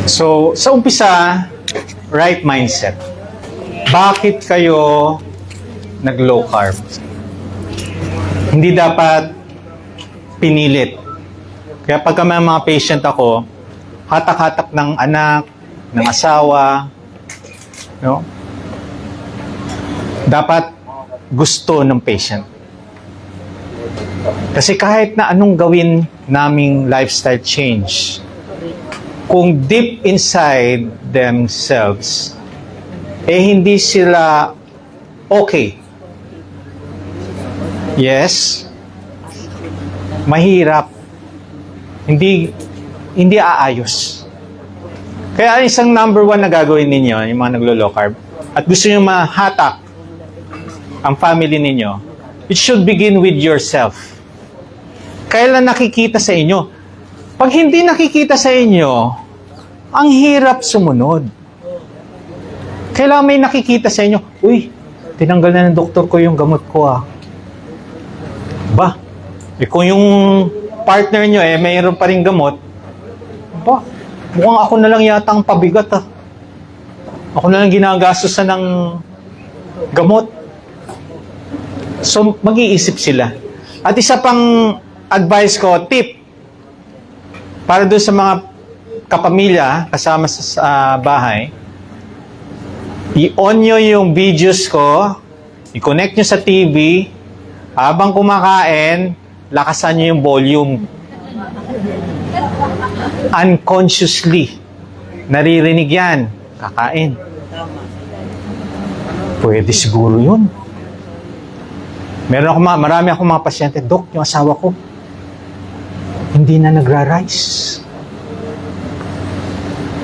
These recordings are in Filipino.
So, sa umpisa, right mindset. Bakit kayo nag-low carb? Hindi dapat pinilit. Kaya pagka may mga patient ako, hatak-hatak ng anak, ng asawa, no? Dapat gusto ng patient. Kasi kahit na anong gawin naming lifestyle change, kung deep inside themselves, hindi sila okay. Yes, mahirap. Hindi aayos. Kaya isang number one na gagawin ninyo, yung mga naglo-low carb, at gusto nyo mahatak ang family ninyo, it should begin with yourself. Kailan nakikita sa inyo? Pag hindi nakikita sa inyo, ang hirap sumunod. Kailangan may nakikita sa inyo, uy, tinanggal na ng doktor ko yung gamot ko Ba, kung yung partner nyo mayroon pa rin gamot, ba, mukhang ako na lang yata ang pabigat Ako na lang ginagastosan ng gamot. So, mag-iisip sila. At isa pang advice ko, tip, para doon sa mga kapamilya kasama sa bahay, i-on nyo yung videos ko, i-connect nyo sa TV, habang kumakain, lakasan nyo yung volume. Unconsciously, naririnig yan, kakain. Pwede siguro yun. Marami akong mga pasyente, Dok, yung asawa ko, hindi na nagra-rise.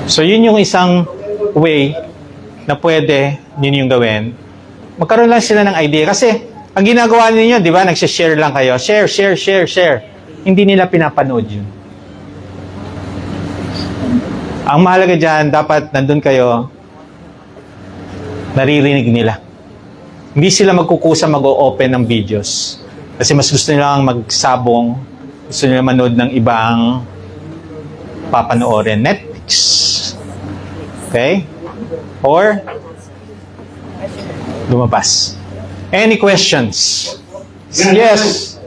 So, yun yung isang way na pwede yun yung gawin. Magkaroon lang sila ng idea. Kasi, ang ginagawa ninyo, di ba, nagsishare lang kayo. Share. Hindi nila pinapanood yun. Ang mahalaga dyan, dapat nandun kayo, naririnig nila. Hindi sila magkukusa mag-o-open ng videos. Kasi mas gusto nilang magsabong, gusto nilang manood ng ibang papanoorin. Netflix. Okay? Or, lumabas. Any questions? Yes.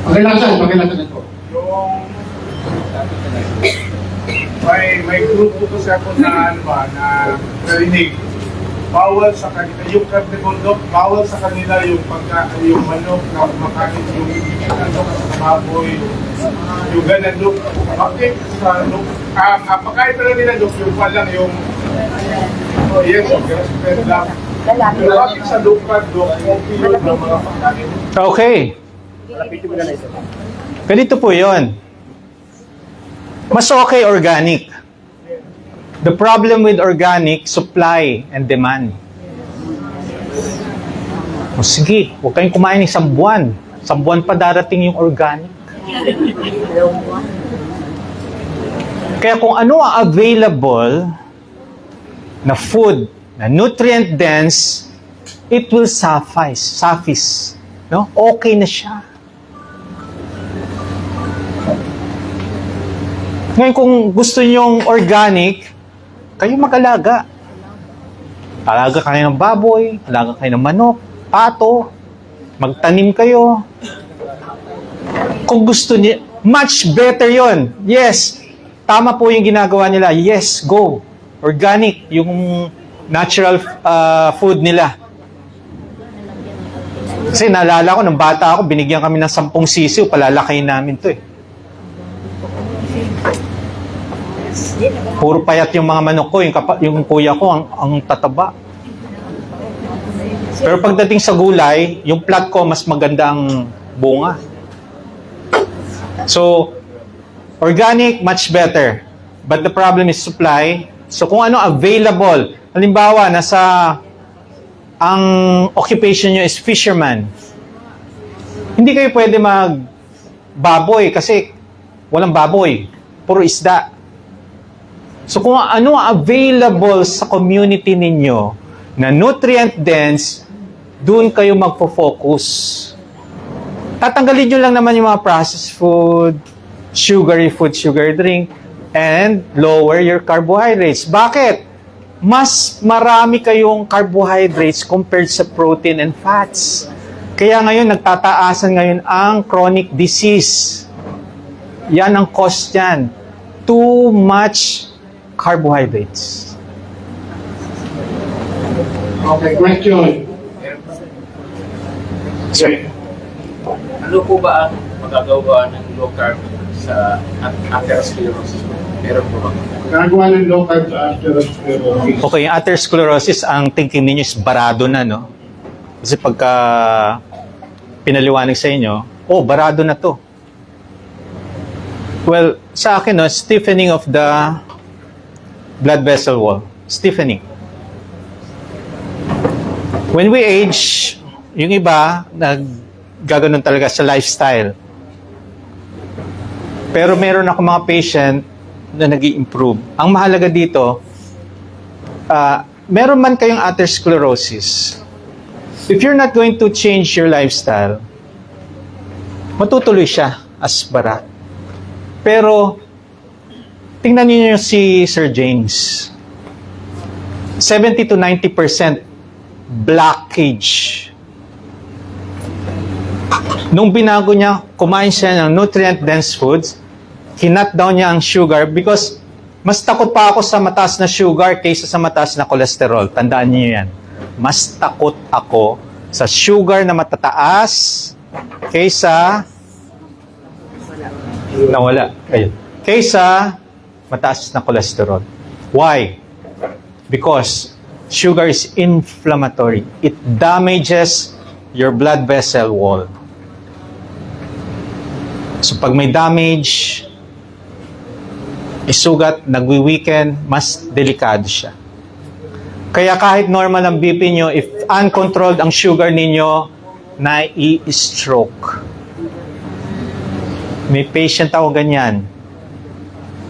Okay lang ito. May grupo ko sa ako na narinig. Bawal sa kanila yung karnibundok, bawal sa kanila yung yung manok na kumakain yung manok sa baboy, yung ganadok. Bakit sa dok? Pagkain pala nila dok, yung palang yung yes, pero lang. Pero bakit sa dok, okay yun ng mga pagkain? Okay. Ganito po yun. Mas okay organic. The problem with organic, supply and demand. O sige, huwag kayong kumain ng isang buwan. Isang buwan pa darating yung organic. Kaya kung ano ang available na food, na nutrient dense, it will suffice. No? Okay na siya. Ngayon, kung gusto nyong organic, kayo mag-alaga. Alaga kayo ng baboy, alaga kayo ng manok, pato, magtanim kayo. Kung gusto niyo, much better yon. Yes, tama po yung ginagawa nila. Yes, go. Organic, yung natural food nila. Kasi naalala ko, nung bata ako, binigyan kami ng 10 sisiw, palalakayin namin to Puro payat yung mga manok ko, yung kuya ko, ang tataba. Pero pagdating sa gulay, yung plat ko, mas maganda ang bunga. So, organic, much better. But the problem is supply. So, kung ano available, halimbawa, ang occupation nyo is fisherman. Hindi kayo pwede mag-baboy kasi walang baboy. Puro isda. So kung ano available sa community ninyo na nutrient dense, doon kayo magpo-focus. Tatanggalin nyo lang naman yung mga processed food, sugary food, sugary drink, and lower your carbohydrates. Bakit? Mas marami kayong carbohydrates compared sa protein and fats. Kaya ngayon, nagtataasan ngayon ang chronic disease. Yan ang cause niyan. Too much carbohydrates. Okay, question. Ano po ba ang magagawa ng low carb sa atherosclerosis? Meron po ba? Nagawa ng low carb sa atherosclerosis. Okay, yung atherosclerosis, ang thinking ninyo is barado na, no? Kasi pagka pinaliwanag sa inyo, oh, barado na to. Well, sa akin, no, stiffening of the blood vessel wall. Stiffening. When we age, yung iba, naggaganon talaga sa lifestyle. Pero meron ako mga patient na nag-i-improve. Ang mahalaga dito, meron man kayong atherosclerosis, if you're not going to change your lifestyle, matutuloy siya as bara. Pero, tingnan niyo si Sir James. 70 to 90% blockage. Nung binago niya, kumain siya ng nutrient-dense foods, hinut down niya ang sugar because mas takot pa ako sa mataas na sugar kaysa sa mataas na cholesterol. Tandaan niyo yan. Mas takot ako sa sugar na matataas kaysa nawala. Ayun. Kaysa mataas na cholesterol. Why? Because sugar is inflammatory. It damages your blood vessel wall. So pag may damage, isugat, nagwi-weaken, mas delikado siya. Kaya kahit normal ang BP nyo, if uncontrolled ang sugar ninyo, nai-stroke. May patient ako ganyan.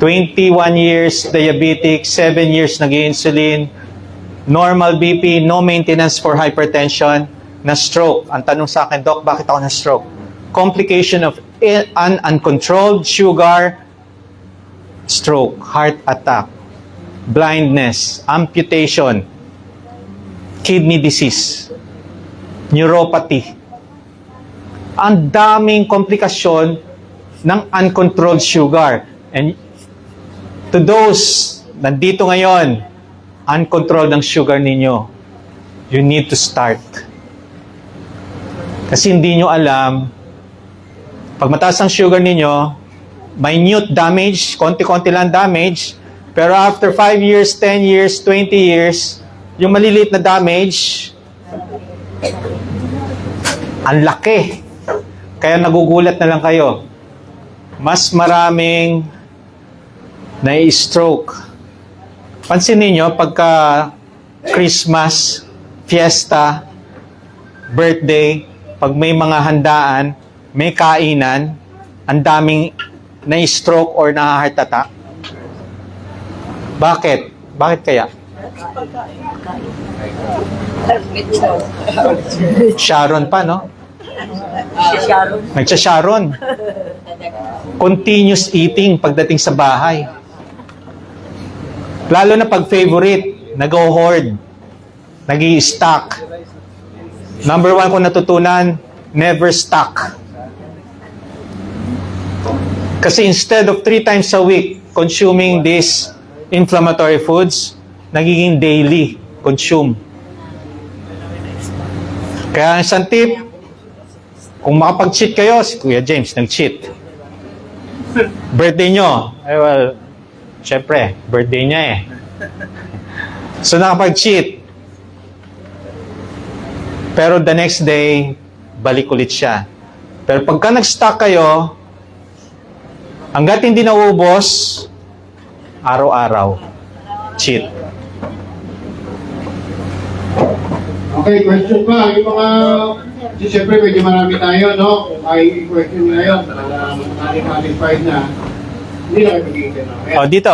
21 years diabetic, 7 years nag-insulin, normal BP, no maintenance for hypertension, na-stroke. Ang tanong sa akin, Doc, bakit ako na-stroke? Complication of uncontrolled sugar, stroke, heart attack, blindness, amputation, kidney disease, neuropathy. Ang daming komplikasyon ng uncontrolled sugar. And to those nandito ngayon, uncontrolled ang sugar ninyo, you need to start. Kasi hindi nyo alam, pag mataas ang sugar ninyo, minute damage, konti-konti lang damage, pero after 5 years, 10 years, 20 years, yung maliliit na damage, ang laki. Kaya nagugulat na lang kayo. Mas maraming na-stroke. Pansin niyo pagka Christmas, fiesta, birthday, pag may mga handaan, may kainan, ang daming na-stroke or na-heart attack. Bakit? Bakit kaya? Sharon pa, no? Nagsha-Sharon. Continuous eating pagdating sa bahay. Lalo na pag favorite, nag-hoard, nag-i-stock. Number 1 ko natutunan, never stock. Kasi instead of 3 times a week consuming these inflammatory foods, nagiging daily consume. Kaya ang isang tip, kung makapag-cheat kayo, si Kuya James nag-cheat. Birthday nyo, well, syempre, birthday niya eh. So nakapag-cheat. Pero the next day, balik ulit siya. Pero pagka nag-stock kayo, hanggat hindi naubos, araw-araw, cheat. Okay, question pa. Yung mga, siyempre medyo marami tayo, no? Kung may question nyo ngayon, qualified na, hindi na kayo magiging na. Oh, dito.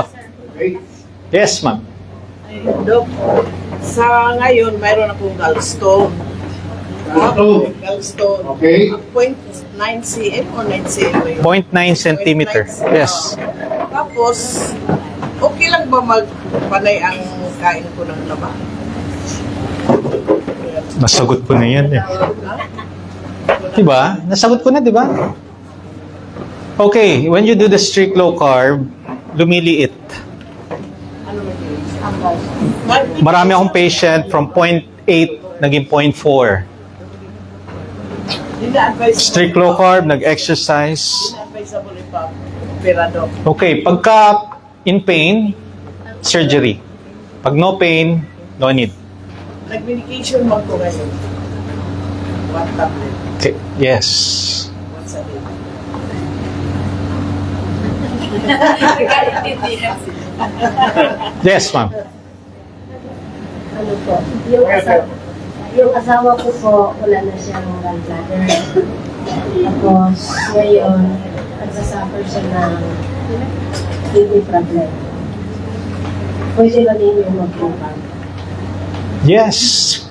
Okay? Yes, ma'am. Dok, sa ngayon, mayroon akong gallstone. Gallstone. Okay. 0.9 cm or 9 cm ba yun? 0.9 centimeter. 0.9 Yes. Tapos, okay lang ba magpanay ang kain ko ng laba? Nasagot ko na yan eh. Diba? Nasagot ko na, diba? Okay, when you do the strict low carb, lumiliit. Marami akong patient from 0.8 naging 0.4. Strict low carb, nag-exercise. Advisable pa, operado. Okay, pagka in pain, surgery. Pag no pain, no need. Nag-medication mo ko ngayon. One tablet, Okay. Yes. once a day. Yes, ma'am. Ano po, yung asawa ko po, wala na siyang gallbladder. Tapos, ngayon, nagsasuffer siya ng kidney problem. Pwede ba din yung mag-program? Yes,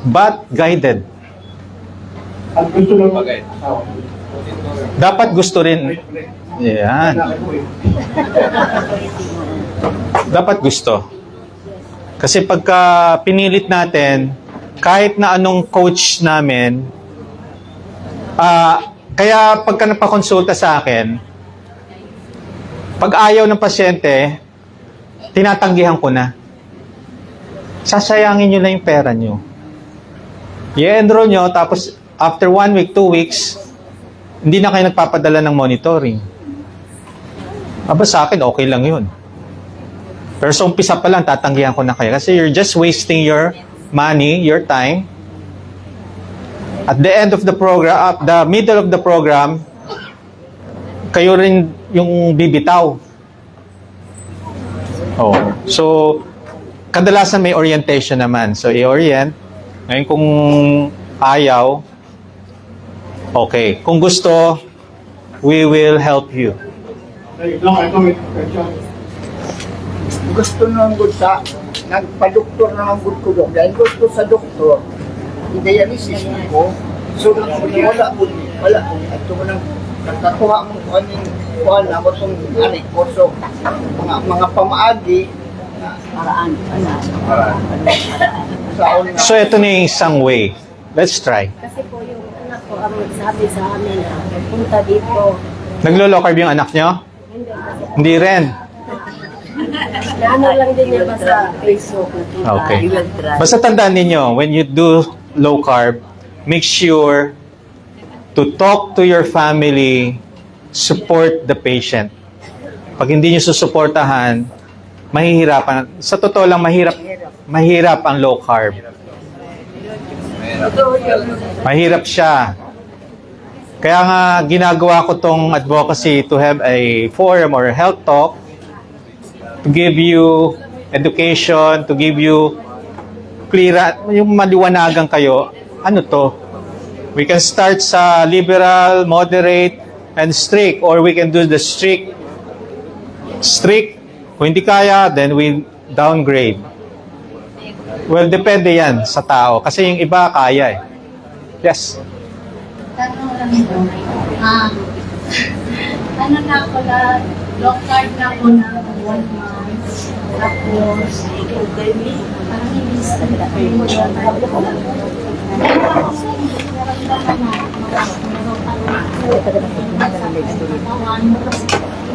but guided. Ang gusto lang Bagay. Dapat gusto rin. Yan. Dapat gusto. Kasi pagka pinilit natin, kahit na anong coach namin, kaya pagka napakonsulta sa akin, pag ayaw ng pasyente, tinatanggihan ko na. Sasayangin nyo na yung pera nyo. I-enroll nyo, tapos after 1 week, 2 weeks, hindi na kayo nagpapadala ng monitoring. Aba sa akin, okay lang yun. Pero sa umpisa pa lang, tatanggihan ko na kayo. Kasi you're just wasting your money, your time. At the end of the program, at the middle of the program, kayo rin yung bibitaw. Oh. So, kadalasan may orientation naman. So, i-orient. Ngayon kung ayaw, okay. Kung gusto, we will help you. Gusto nang good sa nagpa-doktor na ang good ko doon. Dahil gusto sa doktor, i-dialysis ko. So, wala po. At ito mo nang nagkakuha mo kung anong kuha na mo itong anik ko. So, mga pamaagi na paraan. So, ito na yung isang way. Let's try. Kasi po yung anak ko ang nagsabi sa amin na punta dito. Naglo-low carb yung anak nyo? Hindi kasi Hindi rin. naano lang din niya ba sa Facebook. Okay. Basta tandaan ninyo, when you do low carb, make sure to talk to your family, support the patient. Pag hindi nyo susuportahan, mahihirapan. Sa totoo lang, mahirap ang low carb. Mahirap siya. Kaya nga, ginagawa ko tong advocacy to have a forum or a health talk to give you education, to give you clear, yung maliwanagan kayo, ano to? We can start sa liberal, moderate, and strict, or we can do the strict. Kung hindi kaya, then we downgrade. Well, depende yan sa tao. Kasi yung iba, kaya eh. Yes. Tanong lang ito. Ano na ako na, low carb na ako na 1 month. Tapos, parang hindi sa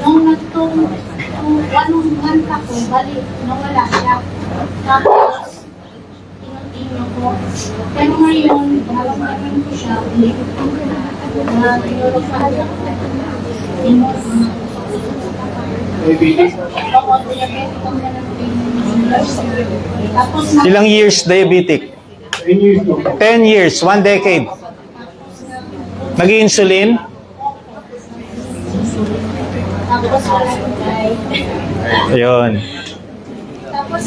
nung nagtong 1 month ako, balik, nawala siya. Tapos, tinutino ko. Pero ngayon, naramdaman ko siya, na tinulog sa alam ko. Tapos, Ilang years diabetic? 10 years, 1 decade. Nag-insulin? tapos wala ko guys. Ayun. Tapos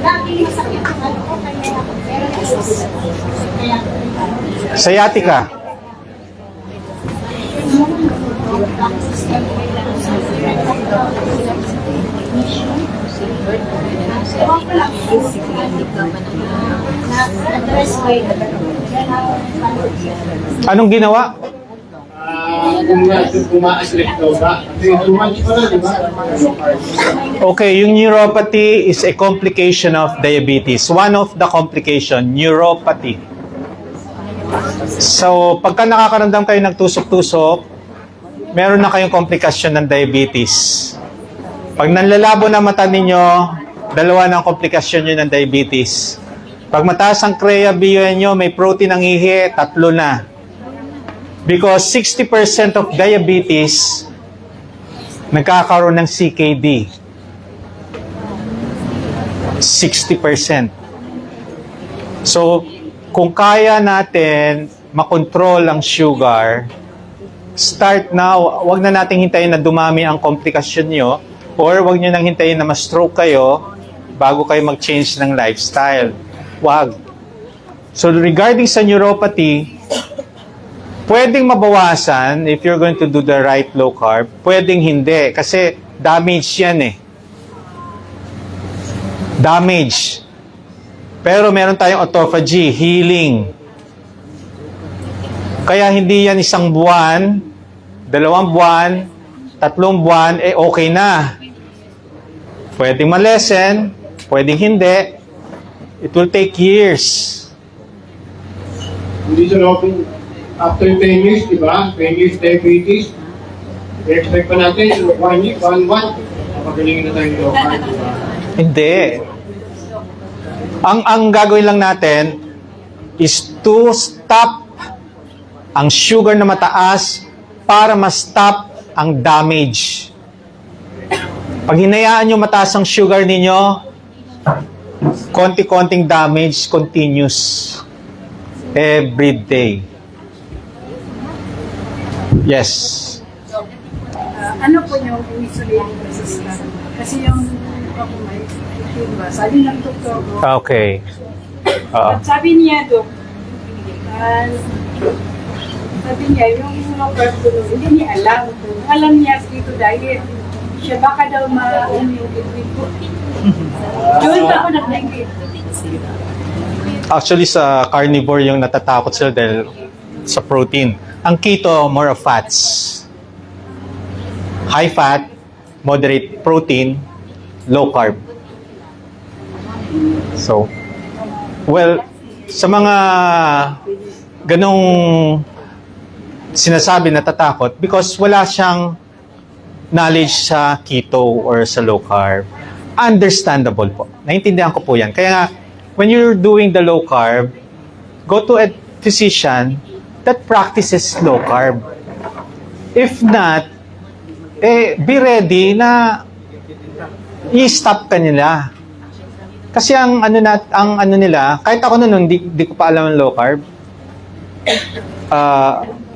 lagi masakit ang ano ko, kaya ako. Pero kaya Sciatica. address ko yun. Yan ang Anong ginawa? Kung kumaaslit daw ba? Kasi 2 months pa na, di ba? Okay, yung neuropathy is a complication of diabetes. One of the complication, neuropathy. So, pagka nakakaramdam kayo ng tusok-tusok, meron na kayong komplikasyon ng diabetes. Pag nanlalabo na mata ninyo, dalawa ng komplikasyon yun ng diabetes. Pag mataas ang CREA-BUN nyo, may protein ang ihi, 3 na. Because 60% of diabetes nagkakaroon ng CKD. 60%. So, kung kaya natin makontrol ang sugar, start now. Wag na nating hintayin na dumami ang komplikasyon nyo or wag nyo nang hintayin na ma-stroke kayo bago kayo mag-change ng lifestyle. Wag. So, regarding sa neuropathy, pwedeng mabawasan if you're going to do the right low carb. Pwedeng hindi. Kasi damage yan eh. Damage. Pero meron tayong autophagy, healing. Kaya hindi yan 1 buwan, 2 buwan, 3 buwan, eh okay na. Pwedeng malesen, pwedeng hindi. It will take years. Hindi siya open after 10 years, di ba? 10 years diabetes. I-expect pa natin, 1 month, mapagalingin na tayo yung local, di ba? Hindi. Ang gagawin lang natin is to stop ang sugar na mataas para ma-stop ang damage. Pag hinayaan nyo mataas ang sugar ninyo, konti-konting damage continues every day. Yes. Ano po yung insulin resistant? Kasi yung ako may diba, sabi ng doktor ko, Okay. sabi niya, Dok, sabi niya, yung low carb ko, hindi niya alam. Alam niya dito diet. Siya baka daw ma-yung kidney ko. Doon pa ako nag-negative. Actually, sa carnivore yung natatakot sila dahil sa protein. Ang keto, more of fats. High fat, moderate protein, low carb. So, well, sa mga ganong sinasabi natatakot because wala siyang knowledge sa keto or sa low carb. Understandable po. Naintindihan ko po yan. Kaya nga, when you're doing the low carb, go to a physician that practices low carb. If not, be ready na i-stop ka nila. Kasi ang ano nila, kahit ako noon, di ko pa alam ang low carb.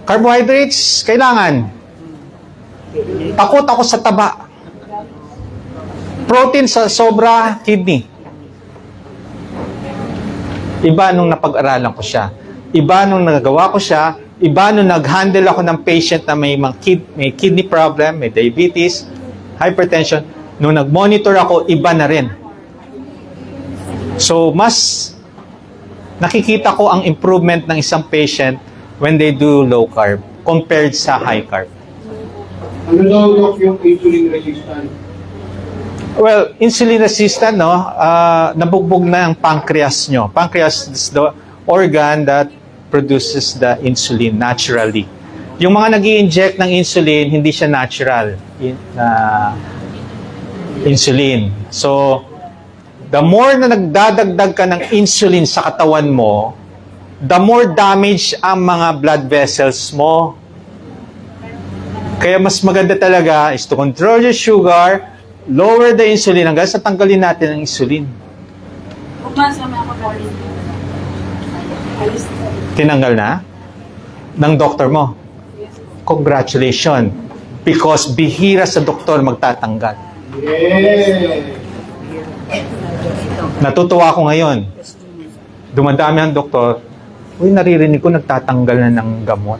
Carbohydrates, kailangan. Takot ako sa taba. Protein sa sobra, kidney. Iba nung napag-aralan ko siya. Iba nung nagagawa ko siya. Iba nung nag-handle ako ng patient na may kidney problem, may diabetes, hypertension. Nung nag-monitor ako, iba na rin. So, mas nakikita ko ang improvement ng isang patient when they do low carb compared sa high carb. Ano daw, Doc, yung insulin resistant? Well, insulin resistant, no? Nabugbog na ang pancreas nyo. Pancreas is the organ that produces the insulin naturally. Yung mga nag-i-inject ng insulin, hindi siya natural insulin. So, the more na nagdadagdag ka ng insulin sa katawan mo, the more damage ang mga blood vessels mo. Kaya mas maganda talaga is to control your sugar, lower the insulin hanggang sa tanggalin natin ang insulin. Masama ako po. Alis na. Tinanggal na? Ng doktor mo? Congratulations. Because bihira sa doktor magtatanggal. Yeah! Natutuwa ako ngayon. Dumadami ang doktor. Uy, naririnig ko nagtatanggal na ng gamot.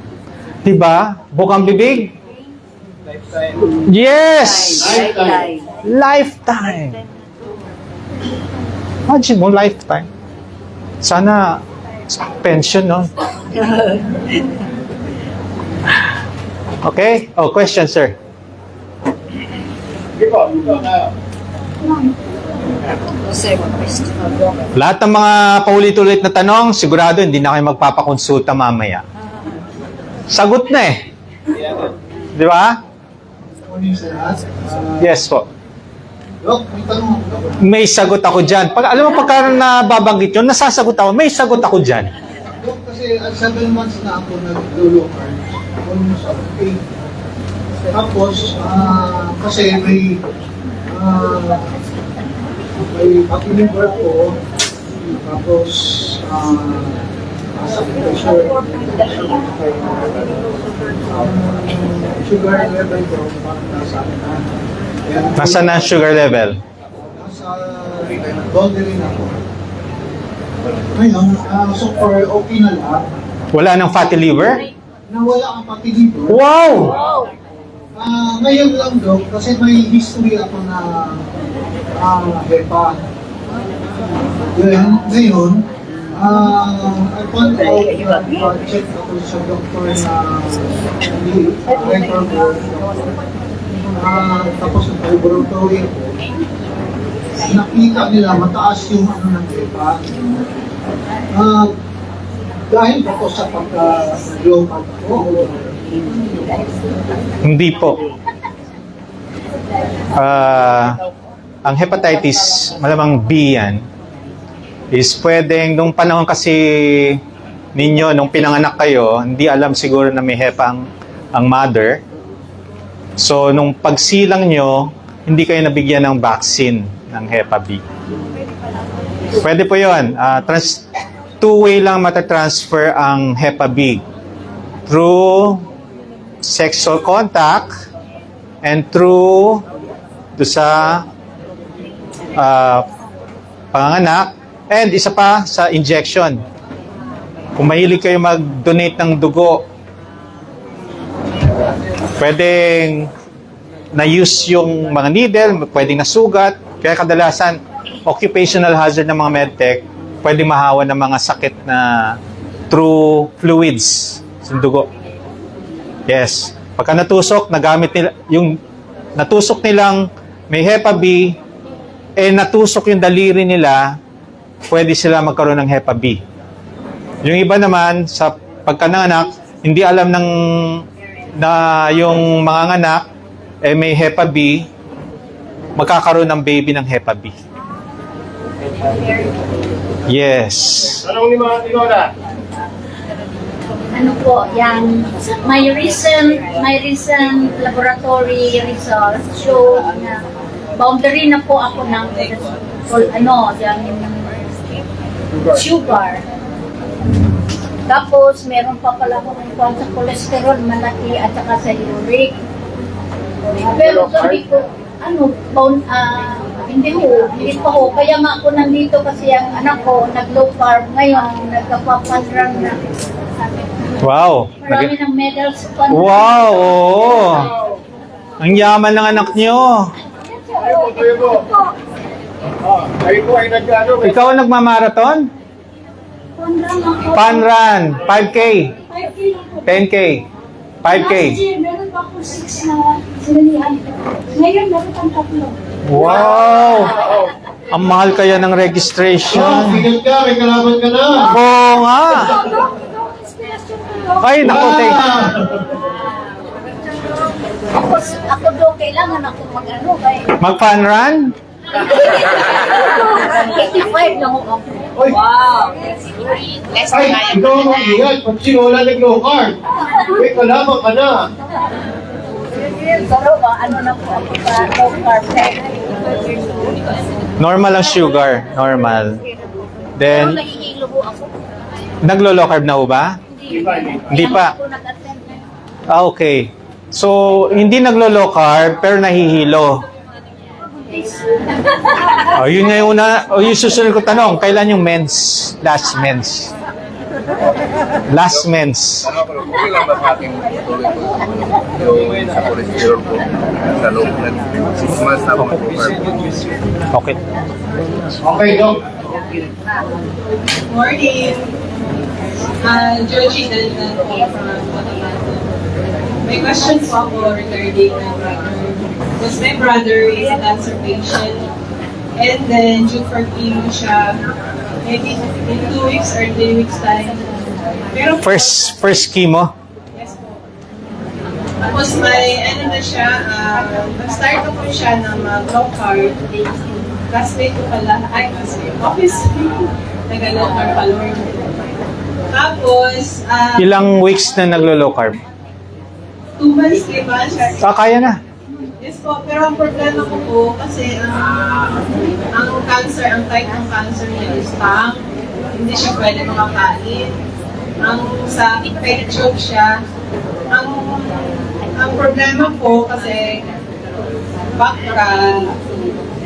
Diba? Bukang bibig? Yes! Lifetime. Lifetime. Imagine mo, lifetime. Sana pension, no? Okay? Oh, question, sir. Lahat ng mga paulit-ulit na tanong, sigurado hindi na kayo magpapakonsulta mamaya. Sagot na eh. Di ba? Yes po. Dok, may tanong ako. May sagot ako dyan. Pag, alam mo, pagka nababanggit yun, nasasagot ako, may sagot ako dyan. Dok, kasi 7 months na ako nag-local. Almost up to 8. Tapos, kasi may pag-deliver ko. Tapos, sa pressure, sugar level ko, parang nasa Nasaan na ang sugar level? nasa boundary rin ako. Ngayon, so far, okay na lahat. Wala nang fatty liver? Nawala ang pati dito. Wow! Ngayon lang, Dok, kasi may history ako na HEPA. Ngayon, I found out, check ako sa doktor na record ko. Tapos ang laboratory, nakita nila mataas yung ano ng HEPA. Dahil ba ko sa pagka-local ako? Hindi po. Ang hepatitis, malamang B yan, is pwedeng, nung panahon kasi ninyo, nung pinanganak kayo, hindi alam siguro na may HEPA ang mother. So, nung pagsilang nyo, hindi kayo nabigyan ng vaccine ng HEPA B. Pwede po yun. Two-way lang matatransfer ang HEPA B. Through sexual contact and through sa panganganak, and isa pa sa injection. Kung mahilig kayo mag-donate ng dugo, pwedeng na-use yung mga needle, pwedeng nasugat, kaya kadalasan occupational hazard ng mga medtech, pwedeng mahawa ng mga sakit na through fluids sa dugo. Yes. Pagka natusok, nagamit nila, yung natusok nilang may HEPA B, natusok yung daliri nila, pwede sila magkaroon ng HEPA B. Yung iba naman, sa pagkananganak, hindi alam na yung mga anak, may HEPA B, magkakaroon ng baby ng HEPA B. Yes. Tanong ni mga Tinora. Ano po, yan, my recent laboratory results show na boundary na po ako ng sugar. Tapos, meron pa pala akong sa cholesterol malaki at saka sa uric. Pero sabi ko, hindi pa ho. Kaya nga ako nandito kasi ang anak ko nag-low carb ngayon, nagkapapandrang na. Wow. Marami ng medals pa. Wow, oo. Ang yaman ng anak nyo. Tayo po. Kayo po ay nag-ano. Ikaw ang nagmamarathon? Fun run. 5K. 10K. 5K. Last year, meron pa ako 6 na sinalihan. Ngayon, meron pang 3. Wow. Ang mahal kaya ng registration. Tingnan ka, may kalaban ka na. Oo nga. Ay, naku, thank Ako daw kailangan ako mag-ano kay Mag-fun run? 85 lang ako. Wow! Ay, ikaw ang mag-ingat. Pag sinula nag-low carb, may kalaban ka na. Pero ano na po ako sa low carb. Normal ang sugar. Normal. Pero Then, nahihilo po ako. naglo-low carb na ho ba? Hindi pa. Ako nag-attend na. Okay. So, hindi naglo-low carb, pero nahihilo. Yun nga yung yung susunod ko tanong, kailan yung mens? Last mens. Last mens. Okay lang ba sa ating yung sa cholesterol ko sa loob ng 6 months na ako mag-carb? Okay. Okay, Dok. Morning. Georgie Dalton po from Cotabato. May question po ako regarding my brother. Because my brother is a cancer patient and then due for chemo siya maybe in 2 weeks or 3 weeks time. Pero First chemo? yes po. Tapos may ano na siya, nag-start na po siya ng low carb. Classmate ko pala, classmate, office. Nag-low carb follower. Tapos, Ilang weeks na naglo-low carb? 2 months, 3 months siya. Kaya na. Yes po, pero ang problema ko po kasi ang cancer, ang type ng cancer niya is tongue. Hindi siya pwede makakain. Ang sa perit tube siya. Ang problema po kasi baka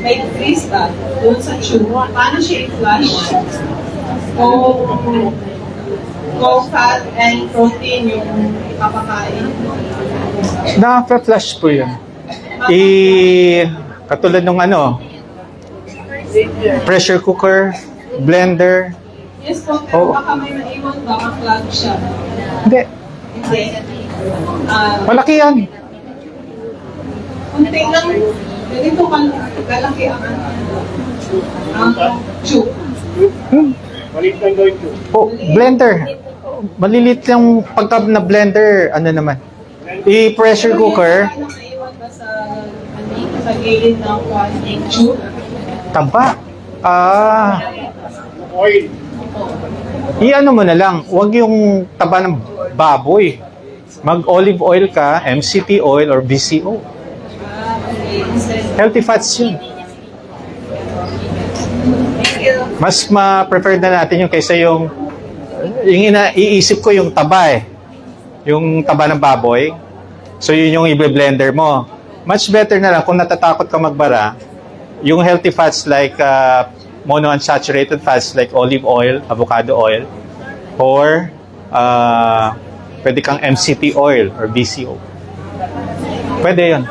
may freeze ba doon sa tube. Paano siya i-flush? Kung fat and protein yung papakain. Nakaka-flash po yun. Katulad ng pressure cooker, blender. Yes po, pero baka may maiwan ba, ma-clog siya. Hindi. Hindi. Malaki yan. Kunti lang, ganito kalaki ang tube. Oh, blender. Malilit yung pagka na blender, naman. I-pressure cooker, Pero maiwan ba sa gilid ng tube? taba. I-ano mo na lang, huwag yung taba ng baboy. Mag-olive oil ka, MCT oil or BCO. Okay. Instead, Healthy fats yun. thank you. Mas ma-prefer na natin yung kaysa yung iisip ko yung taba yung taba ng baboy. So yun yung i-blender mo. Much better na lang kung natatakot ka magbara, yung healthy fats like monounsaturated fats like olive oil, avocado oil, or pwede kang MCT oil or BCO. Pwede yun.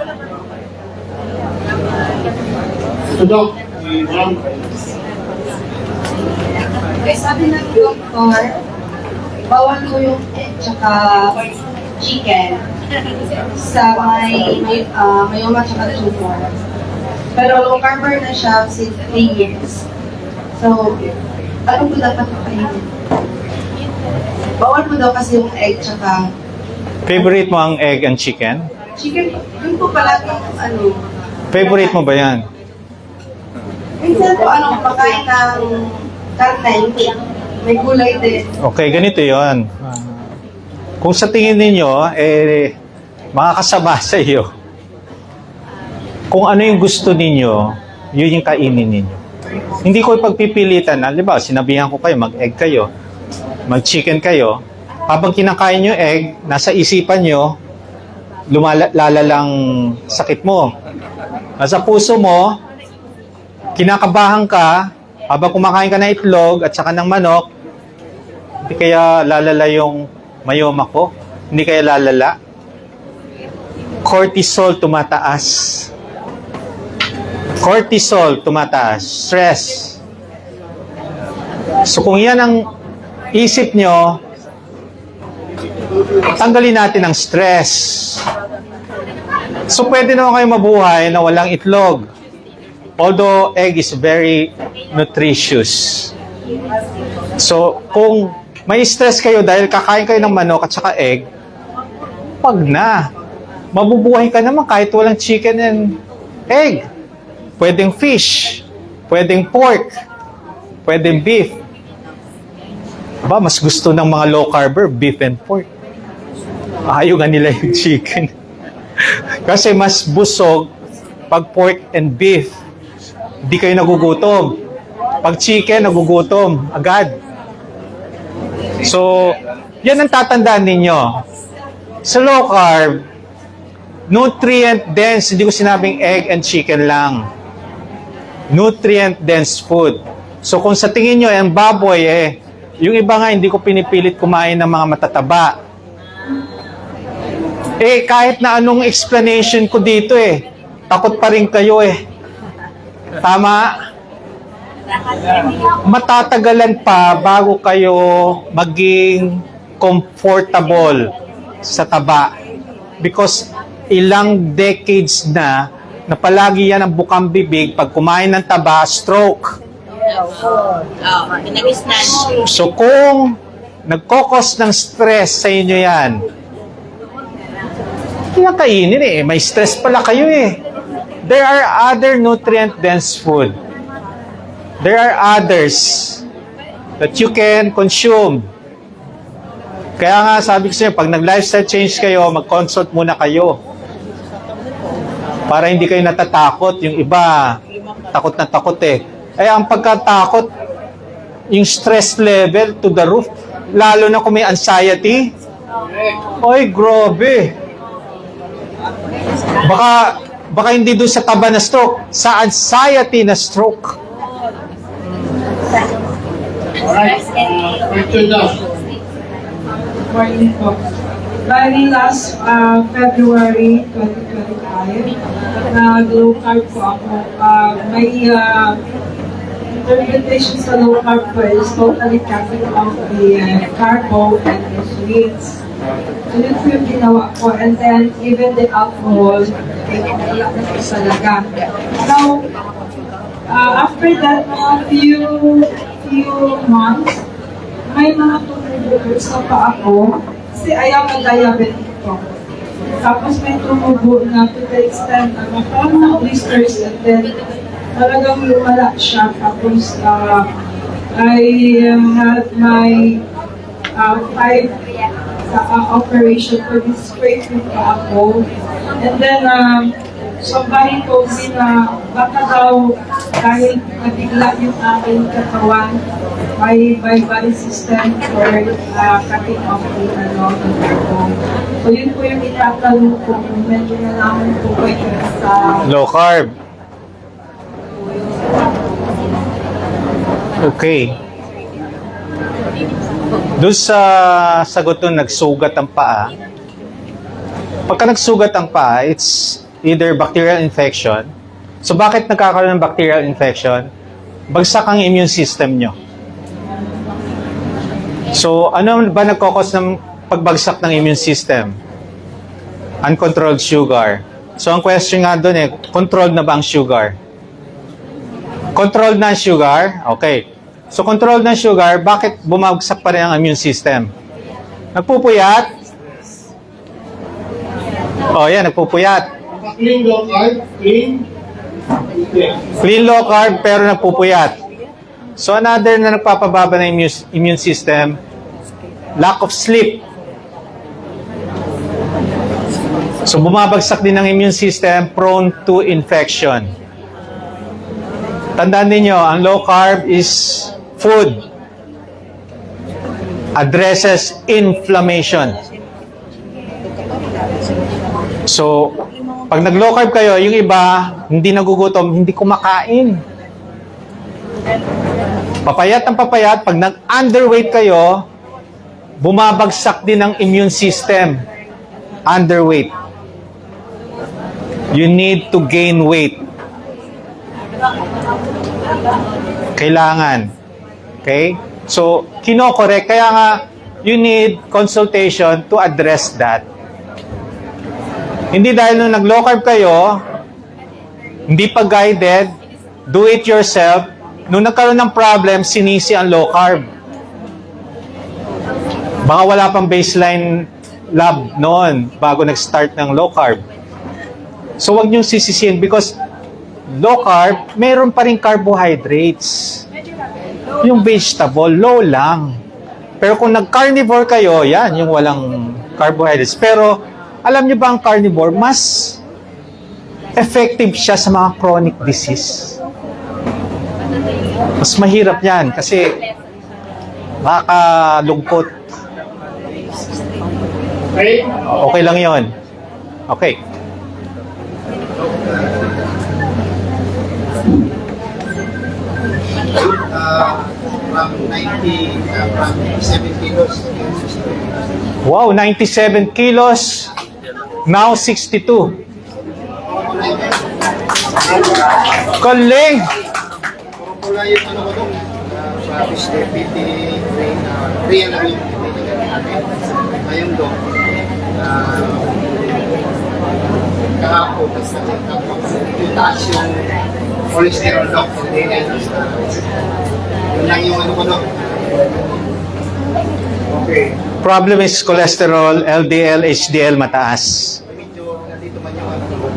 Okay, sabi ng doktor, bawal ko yung egg tsaka chicken sa mayoma tsaka tumor. Pero low carb na siya since 3 years. So, ano ko dapat kainin? Bawal mo daw kasi yung egg tsaka Favorite mo ang egg and chicken? chicken. Yun po pala yung Favorite mo ba yan? minsan po pakain ng karne, may gulay din. Okay, ganito yon. Kung sa tingin ninyo, makakasama sa iyo. Kung ano yung gusto ninyo, yun yung kainin ninyo. Hindi ko ipagpipilitan. Di ba, sinabihan ko kayo, mag-egg kayo, mag-chicken kayo. Habang kinakain nyo egg, nasa isipan nyo, lumalalang sakit mo. Nasa puso mo, kinakabahan ka, habang kumakain ka ng itlog at saka ng manok, hindi kaya lalala yung mayoma ko? Hindi kaya lalala? Cortisol tumataas. Cortisol tumataas. Stress. So kung yan ang isip nyo, tanggalin natin ang stress. So pwede naman kayo mabuhay na walang itlog. Although egg is very nutritious. So kung may stress kayo dahil kakain kayo ng manok at saka egg, wag na. Mabubuhay ka naman kahit walang chicken and egg. Pwedeng fish, pwedeng pork, pwedeng beef. Aba, mas gusto ng mga low carber, beef and pork. Ayaw nga nila yung chicken. Kasi mas busog pag pork and beef. Hindi kayo nagugutom. Pag chicken, nagugutom agad. So, yan ang tatandaan ninyo. Sa low carb, nutrient dense, hindi ko sinabing egg and chicken lang. Nutrient dense food. So, kung sa tingin nyo, ang baboy yung iba nga, hindi ko pinipilit kumain ng mga matataba. Kahit na anong explanation ko dito takot pa rin kayo Tama? matatagalan pa bago kayo maging comfortable sa taba. Because ilang decades na palagi yan ang bukang bibig, pag kumain ng taba, stroke. So kung nagkokos ng stress sa inyo yan, kaya kainin eh, may stress pala kayo eh. There are other nutrient-dense food. There are others that you can consume. Kaya nga sabi ko sa inyo, pag nag-lifestyle change kayo, mag-consult muna kayo. Para hindi kayo natatakot. Yung iba, takot na takot eh. Ay, ang pagkatakot, yung stress level to the roof, lalo na kung may anxiety. Oy, grabe. Baka hindi doon sa taba na stroke, sa anxiety na stroke. Morning po. Bali last February 2025, nag-low carb po ako. May interpretation sa low carb po is totally cutting off the carbo and the sweets. So yun po yung ginawa ko. And then even the alcohol, wala na po talaga. Now, after that, few months, may mga tumubo sa pa ako kasi ayaw na diabetic ko. Tapos may tumubo na to the extent na parang na blisters and then talagang lumala siya. Tapos I had my 5 operation for this scraping pa ako. And then somebody told me na baka daw dahil nabigla yung aking katawan, may body system for cutting off the carbo. So yun po yung itatanong ko kung medyo nalaman po kayo sa Low carb. Okay. Doon sa sagot nun, nagsugat ang paa. Pagka nagsugat ang paa, it's either bacterial infection. So bakit nagkakaroon ng bacterial infection? Bagsak ang immune system nyo. So ano ba nagkakos ng pagbagsak ng immune system? Uncontrolled sugar. So ang question nga doon eh, controlled na ba ang sugar? Controlled na ang sugar? Okay. So controlled na sugar, bakit bumagsak pa rin ang immune system? Nagpupuyat? Oh, yan, nagpupuyat. Clean low carb, Clean low carb pero nagpupuyat. So another na nagpapababa ng immune system, lack of sleep. So bumabagsak din ang immune system, prone to infection. Tandaan niyo, ang low carb is food. Addresses inflammation. So, pag nag-low carb kayo, yung iba, hindi nagugutom, hindi kumakain. Papayat ng papayat, pag nag-underweight kayo, bumabagsak din ang immune system. Underweight. You need to gain weight. Kailangan. Okay? So, kino-correct. Kaya nga, you need consultation to address that. Hindi dahil nung nag-low carb kayo, hindi pa guided, do it yourself, nung nagkaroon ng problem, sinisi ang low carb. Baka wala pang baseline lab noon bago nag-start ng low carb. So, wag niyong sisisihin because low carb, meron pa rin carbohydrates. Yung vegetable, low lang. Pero kung nag-carnivore kayo, yan, yung walang carbohydrates. Pero, alam niyo ba ang carnivore, mas effective siya sa mga chronic disease. Mas mahirap yan kasi makakalungkot. Okay lang yon. Okay. From 97 kilos. Wow, 97 kilos. Now 62. Galing! Wala yung ano ko doon, sa Mr. PT, Rhea lang yung piniligan namin. Ngayon doon, kahapon, tapos yung taas yung cholesterol doon, yun lang yung ano ko doon. Okay. Problem is cholesterol, LDL, HDL mataas. Medyo nandito man yung ano ko.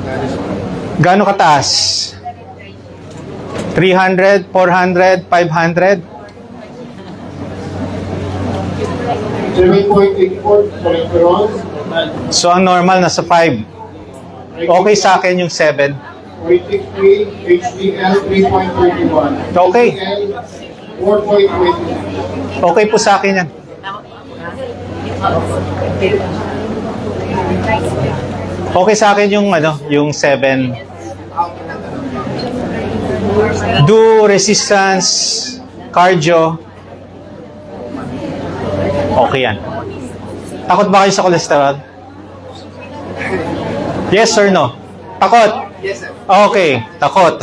Gaano kataas? 300, 400, 500? 7.84 cholesterol. So ang normal nasa 5. Okay sa akin yung 7. 0.63, HDL 3.21. Okay. HDL 4.20. Okay po sa akin yan. Okay sa akin yung yung 7. Do resistance, cardio. Okay yan. Takot ba kayo sa cholesterol? Yes or no? Takot? Yes, sir. Okay, takot.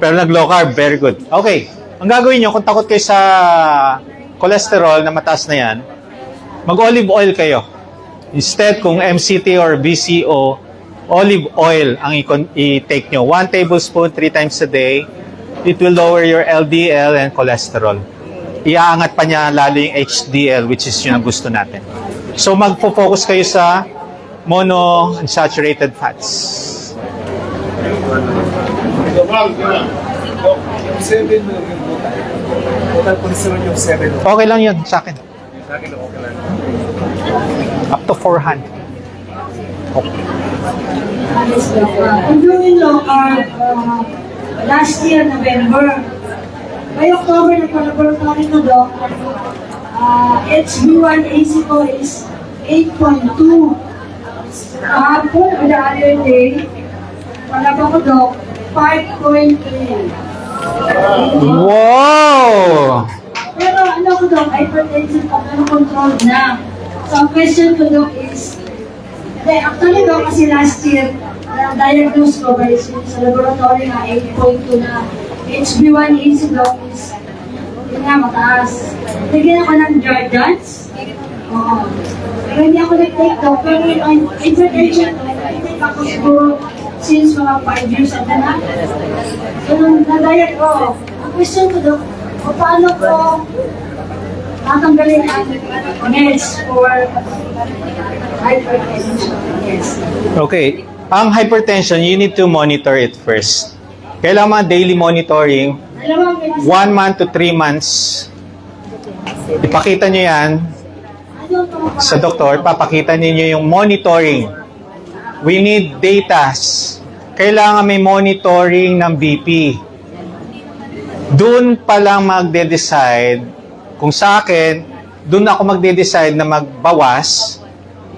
Pero nag-low carb, very good. Okay, ang gagawin nyo, kung takot kayo sa cholesterol na mataas na yan, mag-olive oil kayo. Instead, kung MCT or BCO, olive oil ang i-take nyo. 1 tablespoon 3 times a day. It will lower your LDL and cholesterol. Iaangat pa niya lalo yung HDL, which is yun ang gusto natin. So, magpo-focus kayo sa monounsaturated fats. Yung 7 milligram po tayo. Total cholesterol yung 7. Okay lang yun sa akin. Sa akin, okay lang. Up to 400. I'm doing low carb last year, November. By October, nagpa-laboratory ko, Doc. HB1AC ko is 8.2. Kahapon, the other day, palaba ko, Doc, 5.3. Wow! Pero ano ko, Doc, hypertension pa, pero controlled na. So, ang question ko, Doc, is, actually, Doc, kasi last year, na-diagnose ko by sa laboratory na 8.2 na HB1AC, Doc, is, yun nga, mataas. Nagyan ako ng Jardans. Oo. Pero hindi ako nag-take, Doc, pero yung hypertension, nag-take ako siguro since mga 5 years ago na. So, nung na-diet ko, ang question ko, Doc, paano ko tatanggalin ang meds for hypertension? Yes. Okay. Ang hypertension, you need to monitor it first. Kailangan daily monitoring, 1 month to 3 months. Ipakita nyo yan sa doktor, papakita ninyo yung monitoring. We need data. Kailangan may monitoring ng BP. Doon pa lang magde-decide, kung sa akin, doon ako magde-decide na magbawas,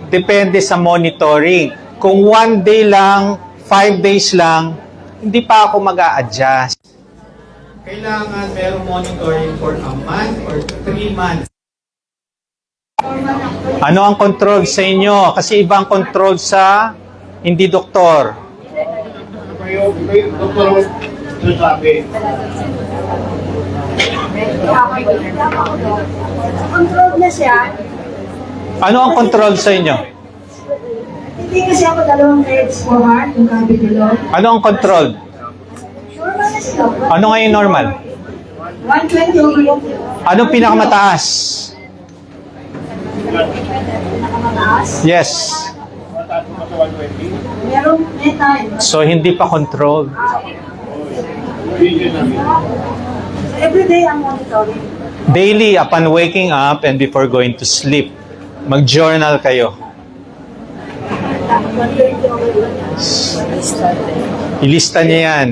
depende sa monitoring. Kung 1 day lang, 5 days lang, hindi pa ako mag-a-adjust. Kailangan merong monitoring for a month or 3 months. Ano ang control sa inyo? Kasi ibang control sa hindi doktor. Kayo, doktor, sasabi. Controlled na siya. Ano ang control sa inyo? Hindi kasi ako 2 meds for heart, yung Cabidelol. Ano ang control? Normal na siya. Ano nga yung normal? 120 over yung Anong pinakamataas? pinakamataas. Yes. Meron may time. So, hindi pa controlled. So, everyday ang monitoring. Daily, upon waking up and before going to sleep, mag-journal kayo. Ilista niyo yan.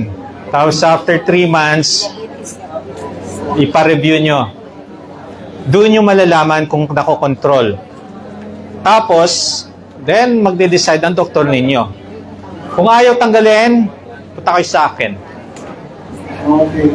Tapos after 3 months, ipa-review nyo. Doon nyo malalaman kung nakokontrol. Tapos, then magde-decide ang doktor ninyo. Kung ayaw tanggalin, punta kayo sa akin. Okay.